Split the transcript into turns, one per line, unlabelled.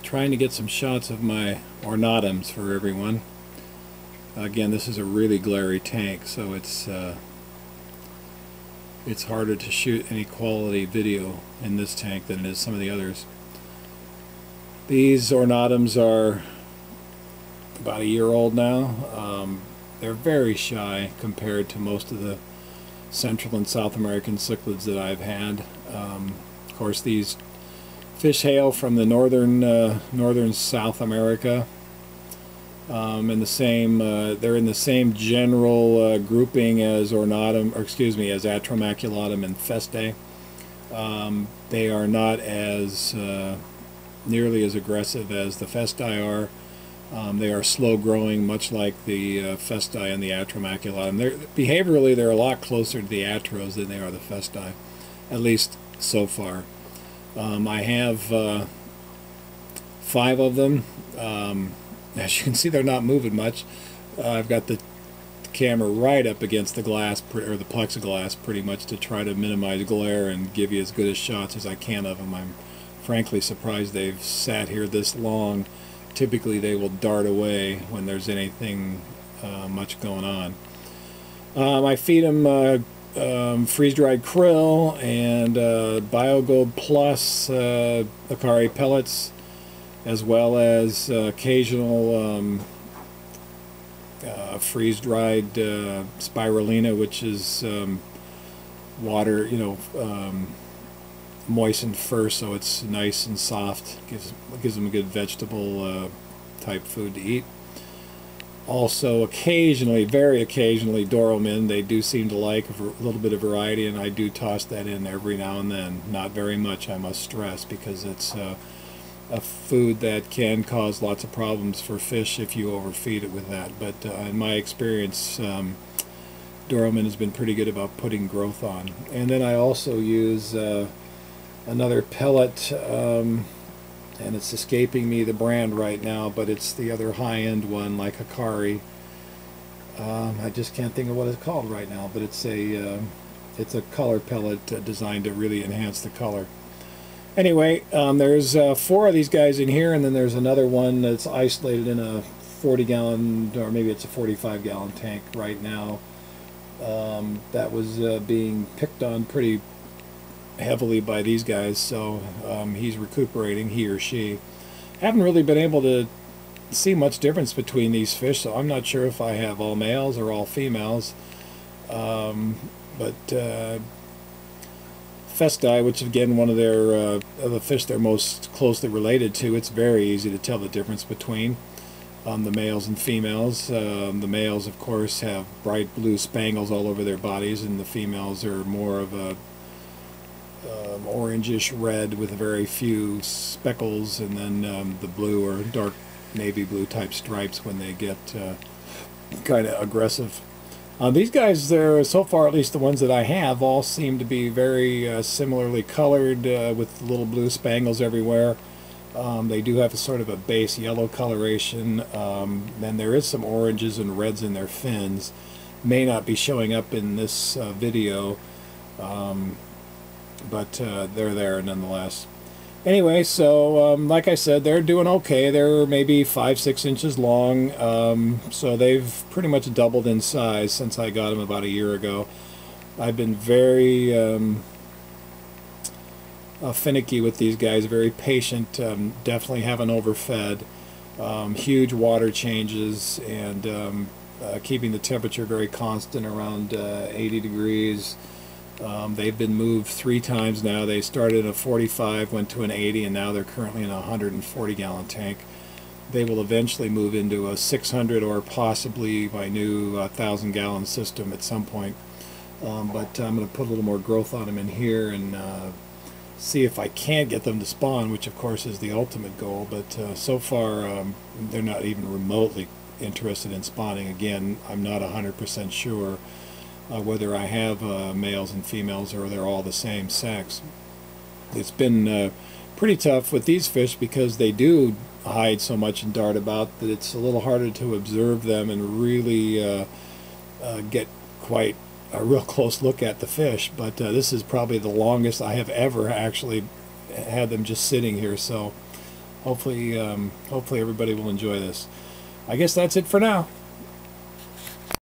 trying to get some shots of my ornatums for everyone. Again, this is a really glary tank, so it's harder to shoot any quality video in this tank than it is some of the others. These ornatums are about a year old now. They're very shy compared to most of the Central and South American cichlids that I've had. Of course, these fish hail from the northern South America. And they're in the same general grouping as Ornatum, or excuse me, as Atromaculatum and Festae. They are not as nearly as aggressive as the Festae are. They are slow growing, much like the Festae and the Atromaculatum. Behaviorally, they're a lot closer to the Atros than they are the Festae, at least so far. I have 5 of them. As you can see, they're not moving much. I've got the camera right up against the glass, or the plexiglass, pretty much to try to minimize glare and give you as good a shots as I can of them. I'm frankly surprised they've sat here this long. Typically they will dart away when there's anything much going on. I feed them freeze-dried krill and BioGold Plus Acari pellets, as well as occasional freeze-dried spirulina, which is water, moistened first, so it's nice and soft. Gives them a good vegetable type food to eat. Also, occasionally, very occasionally, Doromin. They do seem to like a little bit of variety, and I do toss that in every now and then. Not very much, I must stress, because it's a food that can cause lots of problems for fish if you overfeed it with that. But in my experience, Doromin has been pretty good about putting growth on. And then I also use another pellet, and it's escaping me the brand right now, but it's the other high-end one, like Acari. I just can't think of what it's called right now, but it's a color pellet designed to really enhance the color. Anyway, there's 4 of these guys in here, and then there's another one that's isolated in a 40-gallon, or maybe it's a 45-gallon tank right now. That was being picked on pretty heavily by these guys, so he's recuperating, he or she. Haven't really been able to see much difference between these fish, so I'm not sure if I have all males or all females. But Festae, which is again one of their the fish they're most closely related to, it's very easy to tell the difference between the males and females. The males, of course, have bright blue spangles all over their bodies, and the females are more of a orangish red with very few speckles, and then the blue or dark navy blue type stripes when they get kind of aggressive. These guys, they're, so far at least the ones that I have, all seem to be very similarly colored with little blue spangles everywhere. They do have a sort of a base yellow coloration. Then there is some oranges and reds in their fins. May not be showing up in this video, but they're there nonetheless. Anyway, so like I said, they're doing okay. They're maybe 5-6 inches long, so they've pretty much doubled in size since I got them about a year ago. I've been very finicky with these guys, very patient, definitely haven't overfed, huge water changes, and keeping the temperature very constant around 80 degrees. They've been moved 3 times now. They started in a 45, went to an 80, and now they're currently in a 140-gallon tank. They will eventually move into a 600 or possibly my new 1,000-gallon system at some point. But I'm going to put a little more growth on them in here and see if I can't get them to spawn, which of course is the ultimate goal. But so far, they're not even remotely interested in spawning. Again, I'm not 100% sure whether I have males and females or they're all the same sex. It's been pretty tough with these fish because they do hide so much and dart about that it's a little harder to observe them and really get quite a real close look at the fish. But this is probably the longest I have ever actually had them just sitting here, so hopefully everybody will enjoy this. I guess that's it for now.